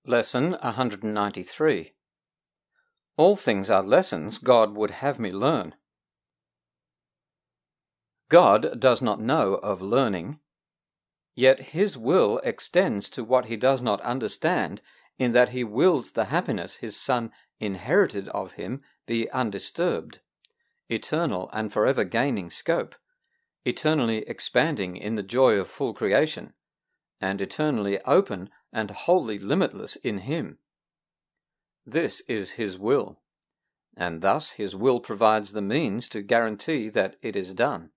Lesson 193. All things are lessons God would have me learn. God does not know of learning, yet his will extends to what he does not understand, in that he wills the happiness his Son inherited of him be undisturbed, eternal and forever gaining scope, eternally expanding in the joy of full creation, and eternally open and wholly limitless in him. This is his will, and thus his will provides the means to guarantee that it is done.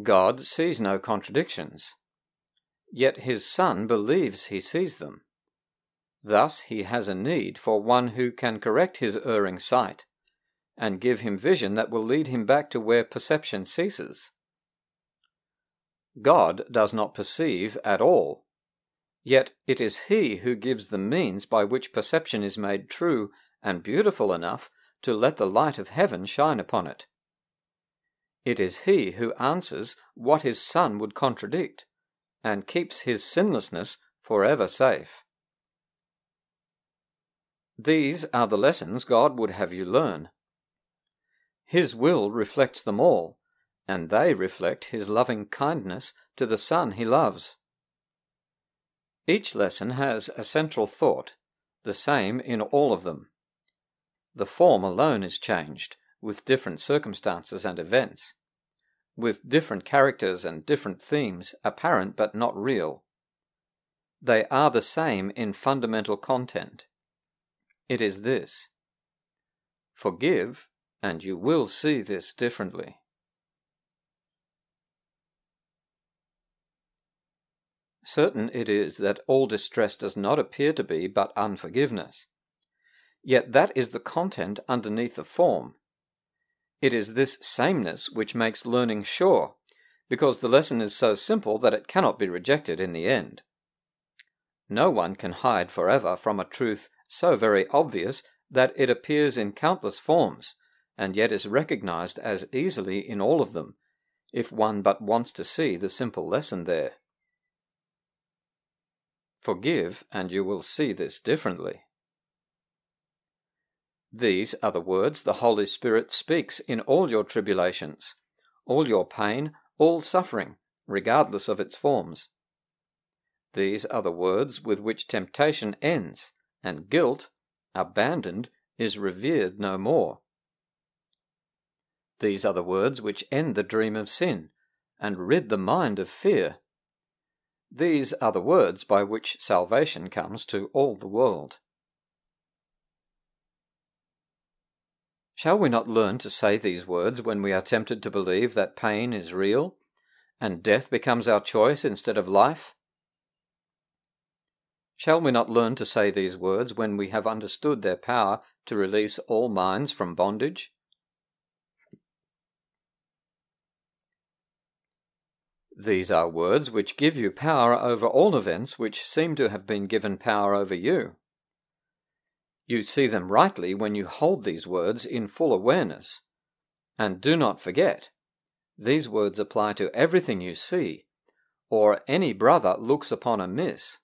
God sees no contradictions, yet his Son believes he sees them. Thus he has a need for one who can correct his erring sight, and give him vision that will lead him back to where perception ceases. God does not perceive at all, yet it is he who gives the means by which perception is made true and beautiful enough to let the light of heaven shine upon it. It is he who answers what his Son would contradict, and keeps his sinlessness forever safe. These are the lessons God would have you learn. His will reflects them all, and they reflect his loving kindness to the Son he loves. Each lesson has a central thought, the same in all of them. The form alone is changed, with different circumstances and events, with different characters and different themes, apparent but not real. They are the same in fundamental content. It is this: forgive, and you will see this differently. Certain it is that all distress does not appear to be but unforgiveness. Yet that is the content underneath the form. It is this sameness which makes learning sure, because the lesson is so simple that it cannot be rejected in the end. No one can hide forever from a truth so very obvious that it appears in countless forms, and yet is recognized as easily in all of them, if one but wants to see the simple lesson there. Forgive, and you will see this differently. These are the words the Holy Spirit speaks in all your tribulations, all your pain, all suffering, regardless of its forms. These are the words with which temptation ends, and guilt, abandoned, is revered no more. These are the words which end the dream of sin, and rid the mind of fear. These are the words by which salvation comes to all the world. Shall we not learn to say these words when we are tempted to believe that pain is real, and death becomes our choice instead of life? Shall we not learn to say these words when we have understood their power to release all minds from bondage? These are words which give you power over all events which seem to have been given power over you. You see them rightly when you hold these words in full awareness. And do not forget, these words apply to everything you see, or any brother looks upon amiss.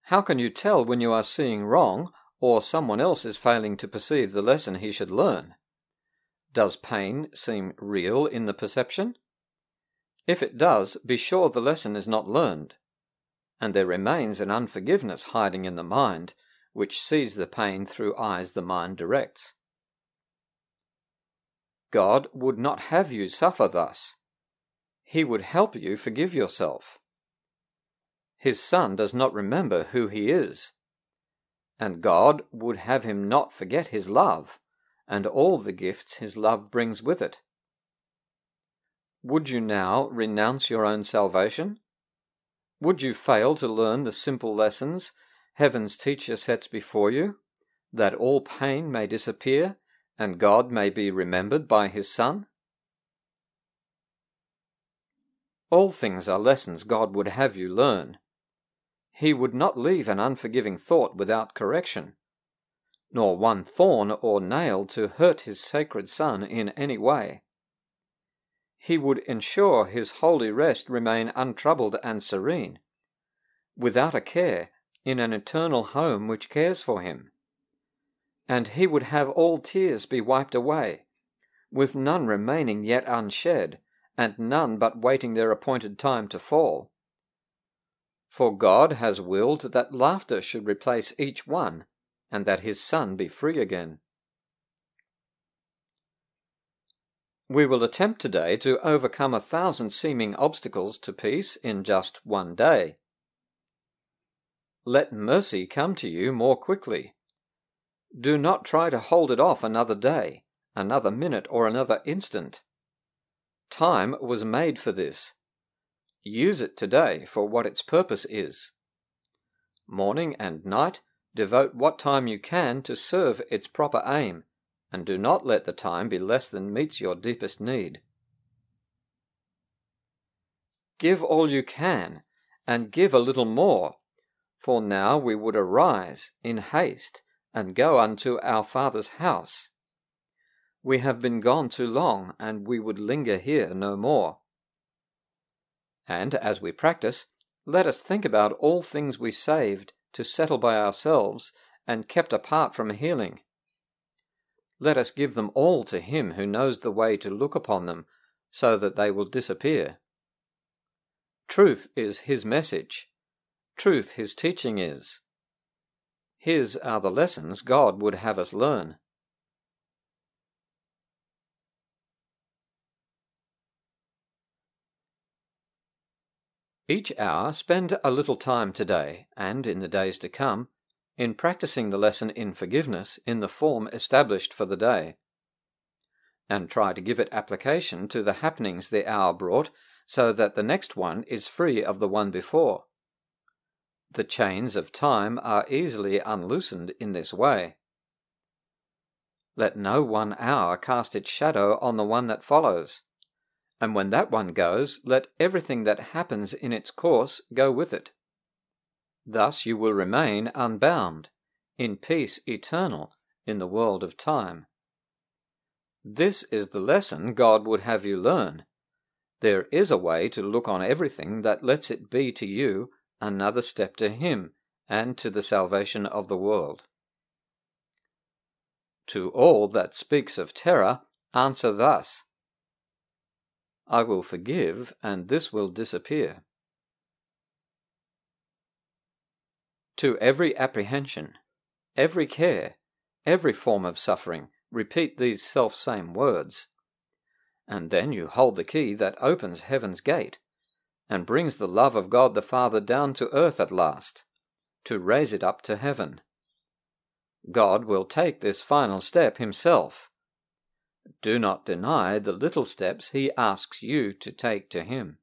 How can you tell when you are seeing wrong, or someone else is failing to perceive the lesson he should learn? Does pain seem real in the perception? If it does, be sure the lesson is not learned, and there remains an unforgiveness hiding in the mind, which sees the pain through eyes the mind directs. God would not have you suffer thus. He would help you forgive yourself. His Son does not remember who he is, and God would have him not forget his love, and all the gifts his love brings with it. Would you now renounce your own salvation? Would you fail to learn the simple lessons heaven's teacher sets before you, that all pain may disappear, and God may be remembered by his Son? All things are lessons God would have you learn. He would not leave an unforgiving thought without correction, nor one thorn or nail to hurt his sacred Son in any way. He would ensure his holy rest remain untroubled and serene, without a care, in an eternal home which cares for him. And he would have all tears be wiped away, with none remaining yet unshed, and none but waiting their appointed time to fall. For God has willed that laughter should replace each one, and that his Son be free again. We will attempt today to overcome 1,000 seeming obstacles to peace in just one day. Let mercy come to you more quickly. Do not try to hold it off another day, another minute, or another instant. Time was made for this. Use it today for what its purpose is. Morning and night, devote what time you can to serve its proper aim, and do not let the time be less than meets your deepest need. Give all you can, and give a little more, for now we would arise in haste and go unto our Father's house. We have been gone too long, and we would linger here no more. And as we practice, let us think about all things we saved to settle by ourselves and kept apart from healing. Let us give them all to him who knows the way to look upon them, so that they will disappear. Truth is his message. Truth his teaching is. His are the lessons God would have us learn. Each hour spend a little time today, and in the days to come, in practicing the lesson in forgiveness in the form established for the day. And try to give it application to the happenings the hour brought, so that the next one is free of the one before. The chains of time are easily unloosened in this way. Let no one hour cast its shadow on the one that follows, and when that one goes, let everything that happens in its course go with it. Thus you will remain unbound, in peace eternal in the world of time. This is the lesson God would have you learn. There is a way to look on everything that lets it be to you another step to Him and to the salvation of the world. To all that speaks of terror, answer thus: I will forgive, and this will disappear. To every apprehension, every care, every form of suffering, repeat these self-same words, and then you hold the key that opens heaven's gate, and brings the love of God the Father down to earth at last, to raise it up to heaven. God will take this final step Himself. Do not deny the little steps He asks you to take to Him.